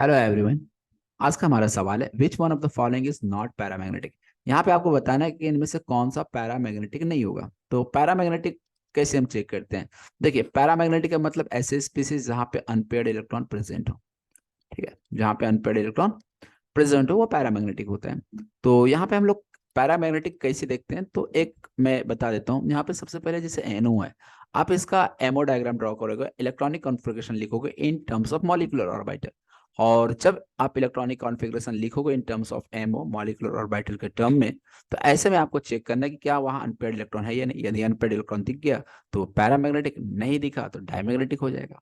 Hello everyone. आज का हमारा सवाल है which one of the following is not paramagnetic. यहाँ पे आपको बताना है कि इनमें से कौन सा पैरामैग्नेटिक नहीं होगा। तो पैरामैग्नेटिक कैसे हम चेक करते हैं? देखिए, पैरामैग्नेटिक का मतलब ऐसे स्पीसीज जहाँ पे अनपेयर्ड इलेक्ट्रॉन प्रेजेंट हो। ठीक है, जहाँ पे अनपेयर्ड इलेक्ट्रॉन प्रेजेंट हो वो पैरामैग्नेटिक होता है। तो यहाँ पे हम लोग पैरामैग्नेटिक कैसे देखते हैं, तो एक मैं बता देता हूँ। यहाँ पे सबसे पहले जैसे एनओ है, आप इसका एमओ डायग्राम ड्रॉ करोगे, इलेक्ट्रॉनिक कॉन्फ़िगरेशन लिखोगे in terms of molecular orbital. और जब आप इलेक्ट्रॉनिक कॉन्फ़िगरेशन लिखोगे in terms of MO molecular orbital के टर्म में, तो ऐसे में आपको चेक करना है कि क्या वहाँ अनपेयर्ड इलेक्ट्रॉन है या नहीं। यदि अनपेयर्ड इलेक्ट्रॉन दिख गया तो पैरामैग्नेटिक, नहीं दिखा तो डायमैग्नेटिक हो जाएगा।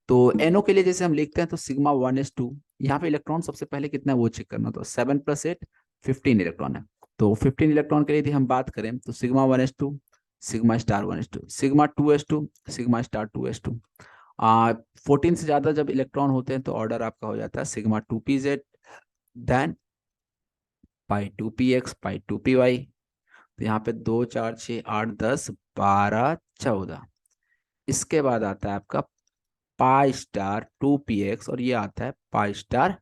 तो एनओ के लिए जैसे हम लिखते हैं तो सिग्मा 1s2, यहाँ पे इलेक्ट्रॉन सबसे पहले कितना है वो चेक करना। तो 7 + 8 15 इलेक्ट्रॉन है। तो 15 इलेक्ट्रॉन के लिए यदि हम बात करें तो sigma 1s2, sigma star 1s2, sigma 2s2, sigma star 2s2। 14 से ज्यादा जब इलेक्ट्रॉन होते हैं तो ऑर्डर आपका हो जाता है sigma 2pz, than pi 2px, पाई 2py। तो यहाँ पे 2 4 6 8 10 12 14। इसके बाद आता है आपका पाई स्टार 2px और ये आता है पाई स्टार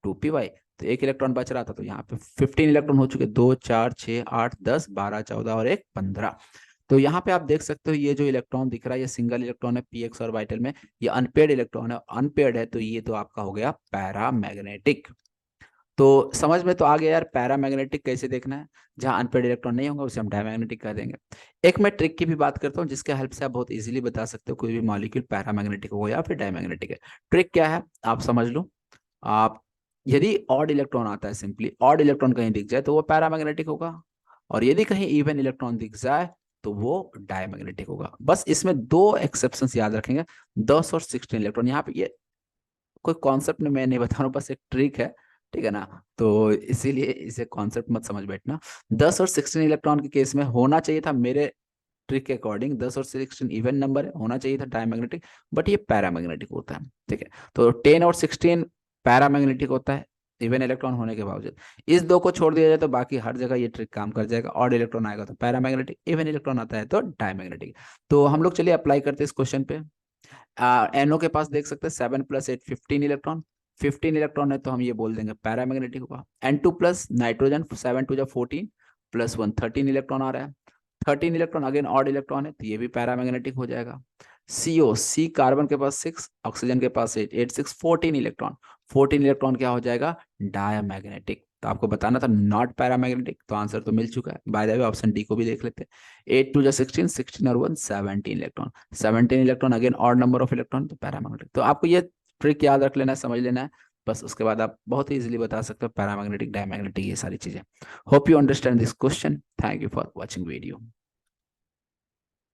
2py। तो एक इलेक्ट्रॉन बच रहा था, तो यहाँ पे 15 इलेक्ट्रॉन हो चुके, 2 4 6 8 10 12 14 और एक 15। तो यहाँ पे आप देख सकते हो ये जो इलेक्ट्रॉन दिख रहा है ये सिंगल इलेक्ट्रॉन है पीएक्स ऑर्बिटल में। ये अनपेयर्ड इलेक्ट्रॉन है, अनपेयर्ड है तो ये तो आपका हो गया पैरामैग्नेटिक। तो समझ में तो आ गया यार पैरामैग्नेटिक कैसे देखना है। जहां अनपेयर्ड इलेक्ट्रॉन नहीं होंगे उसे हम डायमैग्नेटिक कर देंगे। एक मैं ट्रिक की भी बात करता हूँ जिसके हेल्प से आप बहुत इजीली बता सकते हो कोई भी मॉलिक्यूल पैरामैग्नेटिक हो या फिर डायमैग्नेटिक है। ट्रिक क्या है आप समझ लो। आप यदि ऑड इलेक्ट्रॉन आता है, सिंपली ऑड इलेक्ट्रॉन कहीं दिख जाए तो वो पैरामैग्नेटिक होगा। और यदि कहीं इवन इलेक्ट्रॉन दिख जाए तो वो डायमैग्नेटिक होगा। बस इसमें दो एक्सेप्शंस याद रखेंगे, 10 और 16 इलेक्ट्रॉन। यहाँ पे ये कोई कॉन्सेप्ट में मैं नहीं बता रहा हूँ, बस एक ट्रिक है। ठीक है ना? तो इसीलिए इसे कॉन्सेप्ट मत समझ बैठना। 10 और 16 इलेक्ट्रॉन के केस में होना चाहिए था मेरे ट्रिक के अकॉर्डिंग 10 और 16 इवन नंबर होना चाहिए था डायमैग्नेटिक, बट ये पैरामैग्नेटिक होता है। ठीक है, तो 10 और 16 पैरामैग्नेटिक होता है इवन इलेक्ट्रॉन होने के बावजूद। इस दो को छोड़ दिया जाए तो बाकी हर जगह ये ट्रिक काम कर जाएगा। ऑड इलेक्ट्रॉन आएगा तो पैरामैग्नेटिक, इवन इलेक्ट्रॉन आता है तो डायमैग्नेटिक। तो हम लोग चलिए अप्लाई करते हैं इस क्वेश्चन पे। एनओ के पास देख सकते हैं 7 + 8 15 इलेक्ट्रॉन। 15 इलेक्ट्रॉन है तो हम ये बोल देंगे पैरामैग्नेटिक होगा। N2 प्लस नाइट्रोजन 7 × 2 = 14 +1 13 इलेक्ट्रॉन आ रहा है। 13 इलेक्ट्रॉन अगेन ऑड इलेक्ट्रॉन है तो ये भी पैरामैग्नेटिक हो जाएगा। सीओ सी कार्बन के पास 6, ऑक्सीजन के पास 8, 8 6 14 इलेक्ट्रॉन। 14 इलेक्ट्रॉन क्या हो जाएगा? डायमैग्नेटिक। तो आपको बताना था नॉट पैरामैग्नेटिक, तो आंसर तो मिल चुका है। By the way option D को भी देख लेते हैं। 8 2 = 16, 16 और 1 17 electron. 17 electron again odd number of electron तो पैरामैग्नेटिक। तो आपको ये ट्रिक याद रख लेना है, समझ लेना है। बस उसके बाद आप बहुत ही इजीली बता सकते हो पैरामैग्नेटिक, डायमैग्नेटिक, ये सारी चीजें। Hope you understand this question. Thank you for watching video.